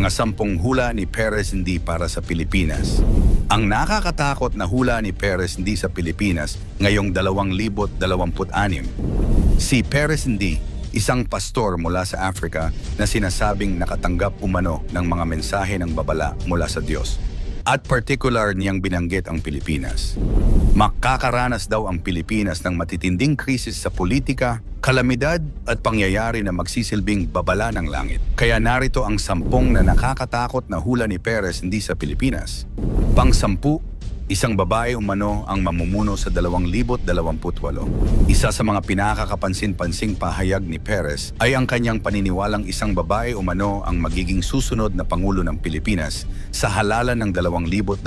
Mga 10 hula ni Perez hindi para sa Pilipinas. Ang nakakatakot na hula ni Perez hindi sa Pilipinas ngayong 2026. Si Perez hindi, isang pastor mula sa Africa na sinasabing nakatanggap umano ng mga mensahe ng babala mula sa Diyos. At particular niyang binanggit ang Pilipinas. Makakaranas daw ang Pilipinas ng matitinding krisis sa politika, kalamidad at pangyayari na magsisilbing babala ng langit. Kaya narito ang 10 na nakakatakot na hula ni Perez hindi sa Pilipinas. Pang-10, isang babae umano ang mamumuno sa 2028. Isa sa mga pinakakapansin-pansing pahayag ni Perez ay ang kanyang paniniwalang isang babae umano ang magiging susunod na Pangulo ng Pilipinas sa halalan ng 2028.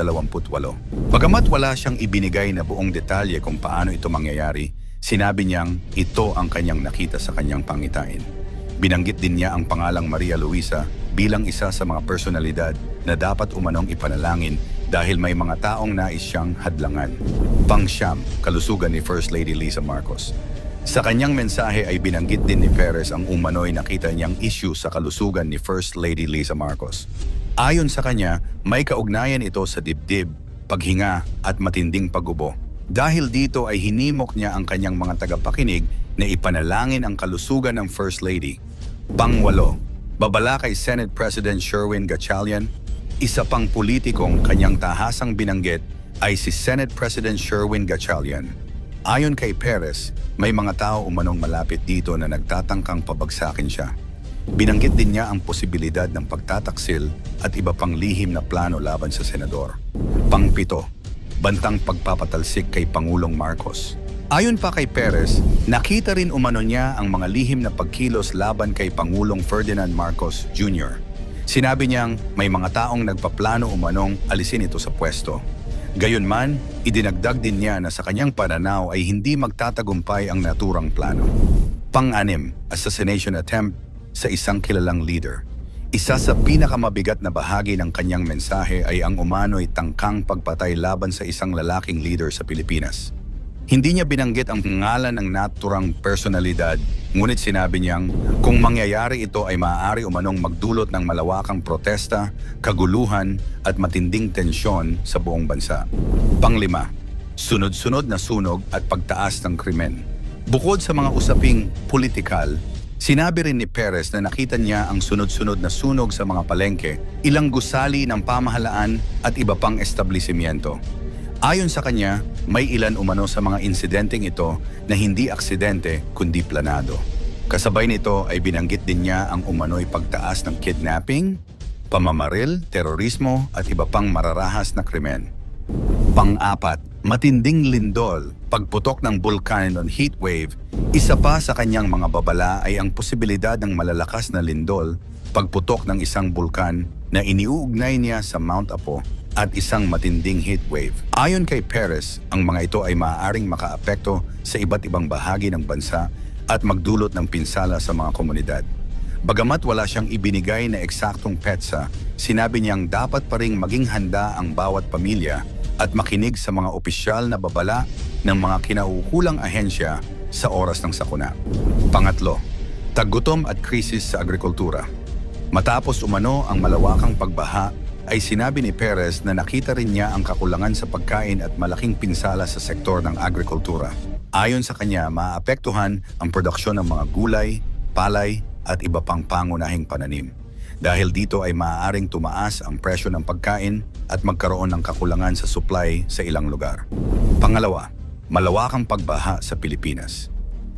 Bagamat wala siyang ibinigay na buong detalye kung paano ito mangyayari, sinabi niyang ito ang kanyang nakita sa kanyang pangitain. Binanggit din niya ang pangalang Maria Luisa bilang isa sa mga personalidad na dapat umanong ipanalangin dahil may mga taong nais siyang hadlangan. Pang-siyam, kalusugan ni First Lady Lisa Marcos. Sa kanyang mensahe ay binanggit din ni Perez ang umano'y nakita niyang issue sa kalusugan ni First Lady Lisa Marcos. Ayon sa kanya, may kaugnayan ito sa dibdib, paghinga at matinding pag-ubo. Dahil dito ay hinimok niya ang kanyang mga tagapakinig na ipanalangin ang kalusugan ng First Lady. Pang-8, babala kay Senate President Sherwin Gatchalian. Isa pang politikong kanyang tahasang binanggit ay si Senate President Sherwin Gatchalian. Ayon kay Perez, may mga tao umanong malapit dito na nagtatangkang pabagsakin siya. Binanggit din niya ang posibilidad ng pagtataksil at iba pang lihim na plano laban sa senador. Pang-7, bantang pagpapatalsik kay Pangulong Marcos. Ayon pa kay Perez, nakita rin umano niya ang mga lihim na pagkilos laban kay Pangulong Ferdinand Marcos Jr. Sinabi niyang may mga taong nagpaplano umanong alisin ito sa pwesto. Gayunman, idinagdag din niya na sa kanyang pananaw ay hindi magtatagumpay ang naturang plano. Pang-6, assassination attempt sa isang kilalang leader. Isa sa pinakamabigat na bahagi ng kanyang mensahe ay ang umano'y tangkang pagpatay laban sa isang lalaking leader sa Pilipinas. Hindi niya binanggit ang pangalan ng naturang personalidad, ngunit sinabi niyang kung mangyayari ito ay maaari umanong magdulot ng malawakang protesta, kaguluhan at matinding tensyon sa buong bansa. Pang-5, sunod-sunod na sunog at pagtaas ng krimen. Bukod sa mga usaping politikal, sinabi rin ni Perez na nakita niya ang sunod-sunod na sunog sa mga palengke, ilang gusali ng pamahalaan at iba pang establishmento. Ayon sa kanya, may ilan umano sa mga insidenteng ito na hindi aksidente kundi planado. Kasabay nito ay binanggit din niya ang umano'y pagtaas ng kidnapping, pamamaril, terorismo at iba pang mararahas na krimen. Pang-4, matinding lindol, pagputok ng bulkan on heat wave. Isa pa sa kanyang mga babala ay ang posibilidad ng malalakas na lindol, pagputok ng isang bulkan na iniuugnay niya sa Mount Apo at isang matinding heat wave. Ayon kay Perez, ang mga ito ay maaaring makaapekto sa iba't ibang bahagi ng bansa at magdulot ng pinsala sa mga komunidad. Bagamat wala siyang ibinigay na eksaktong petsa, sinabi niyang dapat pa ring maging handa ang bawat pamilya at makinig sa mga opisyal na babala ng mga kinaukulang ahensya sa oras ng sakuna. Pang-8, taggutom at krisis sa agrikultura. Matapos umano ang malawakang pagbaha, ay sinabi ni Perez na nakita rin niya ang kakulangan sa pagkain at malaking pinsala sa sektor ng agrikultura. Ayon sa kanya, maapektuhan ang produksyon ng mga gulay, palay at iba pang pangunahing pananim. Dahil dito ay maaaring tumaas ang presyo ng pagkain at magkaroon ng kakulangan sa supply sa ilang lugar. Pangalawa, malawakang pagbaha sa Pilipinas.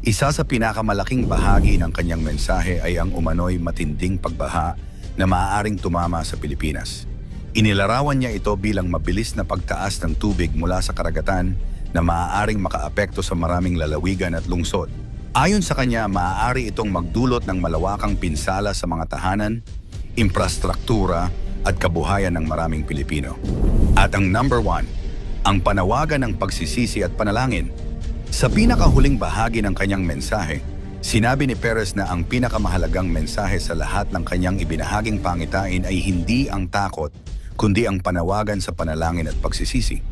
Isa sa pinakamalaking bahagi ng kanyang mensahe ay ang umano'y matinding pagbaha na maaaring tumama sa Pilipinas. Inilarawan niya ito bilang mabilis na pagtaas ng tubig mula sa karagatan na maaaring makaapekto sa maraming lalawigan at lungsod. Ayon sa kanya, maaari itong magdulot ng malawakang pinsala sa mga tahanan, infrastruktura at kabuhayan ng maraming Pilipino. At ang number 1, ang panawagan ng pagsisisi at panalangin. Sa pinakahuling bahagi ng kanyang mensahe, sinabi ni Perez na ang pinakamahalagang mensahe sa lahat ng kanyang ibinahaging pangitain ay hindi ang takot, kundi ang panawagan sa panalangin at pagsisisi.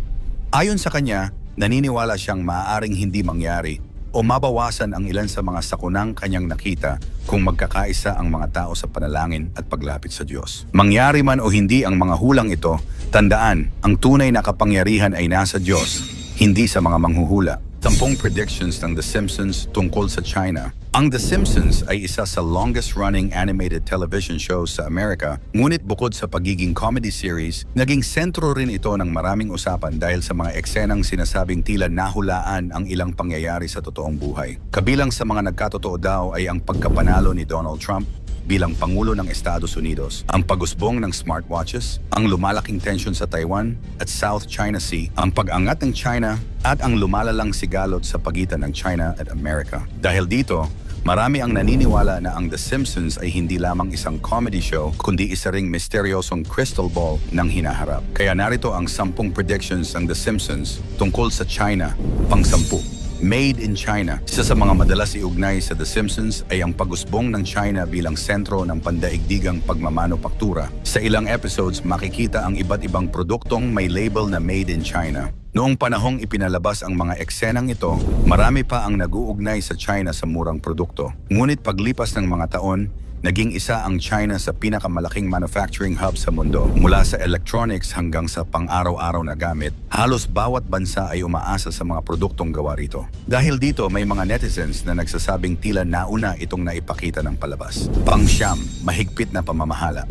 Ayon sa kanya, naniniwala siyang maaaring hindi mangyari, o mabawasan ang ilan sa mga sakunang kanyang nakita kung magkakaisa ang mga tao sa panalangin at paglapit sa Diyos. Mangyari man o hindi ang mga hulang ito, tandaan, ang tunay na kapangyarihan ay nasa Diyos, hindi sa mga manghuhula. 10 predictions ng The Simpsons tungkol sa China. Ang The Simpsons ay isa sa longest-running animated television shows sa Amerika, ngunit bukod sa pagiging comedy series, naging sentro rin ito ng maraming usapan dahil sa mga eksenang sinasabing tila nahulaan ang ilang pangyayari sa totoong buhay. Kabilang sa mga nagkatotoo daw ay ang pagkapanalo ni Donald Trump bilang Pangulo ng Estados Unidos, ang pag-usbong ng smartwatches, ang lumalaking tensyon sa Taiwan at South China Sea, ang pag-angat ng China at ang lumalalang sigalot sa pagitan ng China at Amerika. Dahil dito, marami ang naniniwala na ang The Simpsons ay hindi lamang isang comedy show, kundi isa ring misteryosong crystal ball ng hinaharap. Kaya narito ang 10 predictions ng The Simpsons tungkol sa China, pang-10. Made in China. Isa sa mga madalas iugnay sa The Simpsons ay ang pag-usbong ng China bilang sentro ng pandaigdigang pagmamanupaktura. Sa ilang episodes, makikita ang iba't ibang produktong may label na Made in China. Noong panahong ipinalabas ang mga eksenang ito, marami pa ang nag-uugnay sa China sa murang produkto. Ngunit paglipas ng mga taon, naging isa ang China sa pinakamalaking manufacturing hub sa mundo. Mula sa electronics hanggang sa pang-araw-araw na gamit, halos bawat bansa ay umaasa sa mga produktong gawa rito. Dahil dito, may mga netizens na nagsasabing tila nauna itong naipakita ng palabas. Pang-siyam, mahigpit na pamamahala.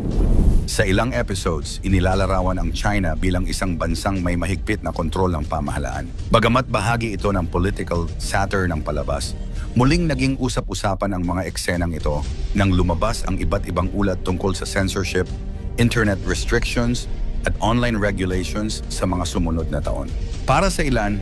Sa ilang episodes, inilalarawan ang China bilang isang bansang may mahigpit na kontrol ng pamahalaan. Bagamat bahagi ito ng political satire ng palabas, muling naging usap-usapan ang mga eksenang ito nang lumabas ang iba't ibang ulat tungkol sa censorship, internet restrictions, at online regulations sa mga sumunod na taon. Para sa ilan,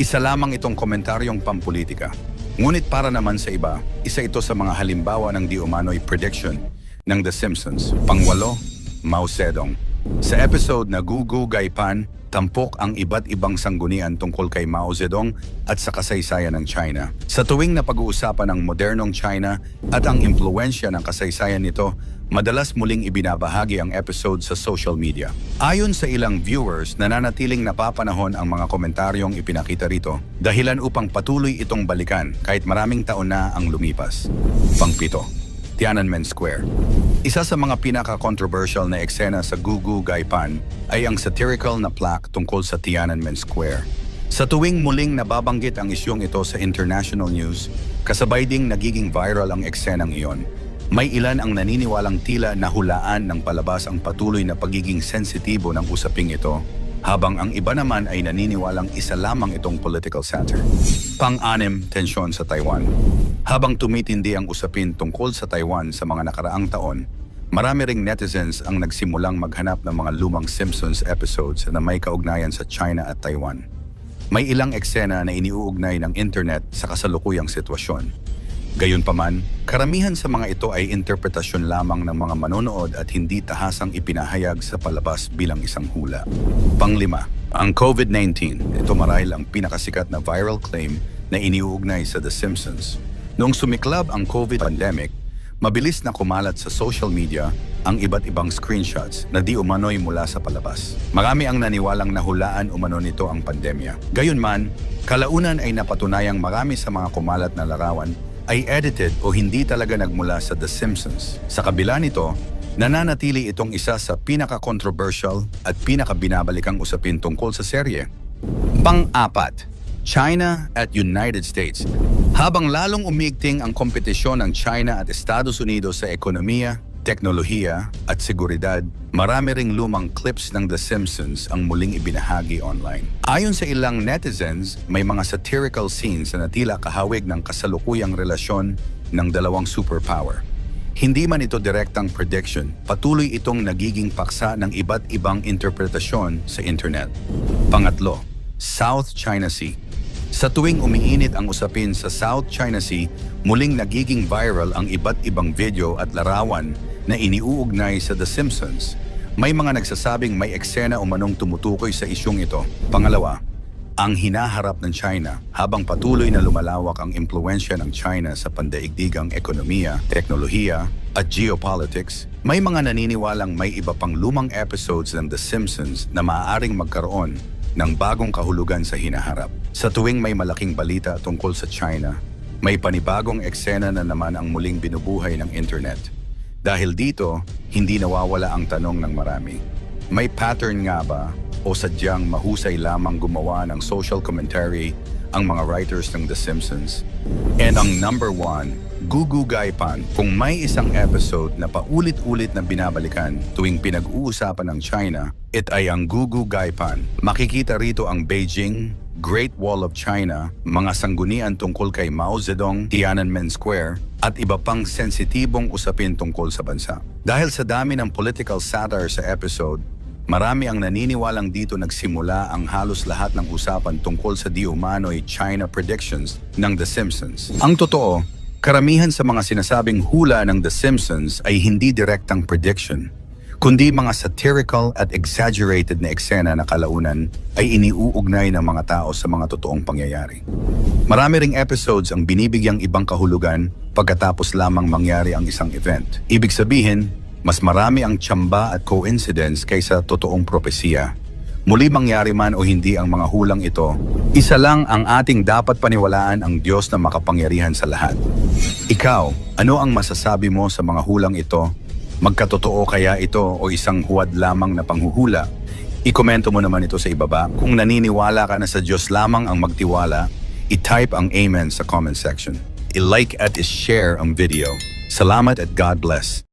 isa lamang itong komentaryong pampolitika. Ngunit para naman sa iba, isa ito sa mga halimbawa ng di umano'y prediction ng The Simpsons. Pang-8, Mao Zedong. Sa episode na Gugu Gaipan, tampok ang iba't ibang sanggunian tungkol kay Mao Zedong at sa kasaysayan ng China. Sa tuwing na pag-uusapan ang modernong China at ang impluensya ng kasaysayan nito, madalas muling ibinabahagi ang episode sa social media. Ayon sa ilang viewers, nananatiling napapanahon ang mga komentaryong ipinakita rito, dahilan upang patuloy itong balikan kahit maraming taon na ang lumipas. Pang-7, Tiananmen Square. Isa sa mga pinaka-controversial na eksena sa Gugu Gaipan ay ang satirical na plaque tungkol sa Tiananmen Square. Sa tuwing muling nababanggit ang isyong ito sa international news, kasabay ding nagiging viral ang eksenang iyon. May ilan ang naniniwalang tila nahulaan ng palabas ang patuloy na pagiging sensitibo ng usaping ito, habang ang iba naman ay naniniwalang isa lamang itong political satire. Pang-6, tensyon sa Taiwan. Habang tumitindi ang usapin tungkol sa Taiwan sa mga nakaraang taon, marami ring netizens ang nagsimulang maghanap ng mga lumang Simpsons episodes na may kaugnayan sa China at Taiwan. May ilang eksena na iniuugnay ng internet sa kasalukuyang sitwasyon. Gayunpaman, karamihan sa mga ito ay interpretasyon lamang ng mga manonood at hindi tahasang ipinahayag sa palabas bilang isang hula. Pang-5, ang COVID-19. Ito marahil ang pinakasikat na viral claim na iniuugnay sa The Simpsons. Noong sumiklab ang COVID pandemic, mabilis na kumalat sa social media ang iba't ibang screenshots na di umano'y mula sa palabas. Marami ang naniwalang nahulaan umano nito ang pandemya. Gayunman, kalaunan ay napatunayang marami sa mga kumalat na larawan ay edited o hindi talaga nagmula sa The Simpsons. Sa kabila nito, nananatili itong isa sa pinaka-controversial at pinaka-binabalikang usapin tungkol sa serye. Pang-4, China at United States. Habang lalong umigting ang kompetisyon ng China at Estados Unidos sa ekonomiya, teknolohiya at seguridad, marami ring lumang clips ng The Simpsons ang muling ibinahagi online. Ayon sa ilang netizens, may mga satirical scenes na tila kahawig ng kasalukuyang relasyon ng dalawang superpower. Hindi man ito direktang prediction, patuloy itong nagiging paksa ng iba't ibang interpretasyon sa internet. Pang-8, South China Sea. Sa tuwing umiinit ang usapin sa South China Sea, muling nagiging viral ang iba't ibang video at larawan na iniuugnay sa The Simpsons. May mga nagsasabing may eksena umanong tumutukoy sa isyong ito. Pangalawa, ang hinaharap ng China. Habang patuloy na lumalawak ang impluensya ng China sa pandaigdigang ekonomiya, teknolohiya at geopolitics, may mga naniniwalang may iba pang lumang episodes ng The Simpsons na maaaring magkaroon ng bagong kahulugan sa hinaharap. Sa tuwing may malaking balita tungkol sa China, May panibagong eksena na naman ang muling binubuhay ng internet. Dahil dito, hindi nawawala ang tanong ng marami. May pattern nga ba o sadyang mahusay lamang gumawa ng social commentary ang mga writers ng The Simpsons? And ang number 1, Gugugaypan. Kung may isang episode na paulit-ulit na binabalikan tuwing pinag-uusapan ng China, it ay ang Gugugaypan. Makikita rito ang Beijing, Great Wall of China, mga sanggunian tungkol kay Mao Zedong, Tiananmen Square, at iba pang sensitibong usapin tungkol sa bansa. Dahil sa dami ng political satire sa episode, marami ang naniniwalang dito nagsimula ang halos lahat ng usapan tungkol sa di umano'y China predictions ng The Simpsons. Ang totoo, karamihan sa mga sinasabing hula ng The Simpsons ay hindi direktang prediction, kundi mga satirical at exaggerated na eksena na kalaunan ay iniuugnay ng mga tao sa mga totoong pangyayari. Marami ring episodes ang binibigyang ibang kahulugan pagkatapos lamang mangyari ang isang event. Ibig sabihin, mas marami ang tsamba at coincidence kaysa totoong propesiya. Muli mangyari man o hindi ang mga hulang ito, isa lang ang ating dapat paniwalaan, ang Diyos na makapangyarihan sa lahat. Ikaw, ano ang masasabi mo sa mga hulang ito? Magkatotoo kaya ito o isang huwad lamang na panghuhula? Ikomento mo naman ito sa ibaba. Kung naniniwala ka na sa Diyos lamang ang magtiwala, i-type ang Amen sa comment section. I-like at i-share ang video. Salamat at God bless.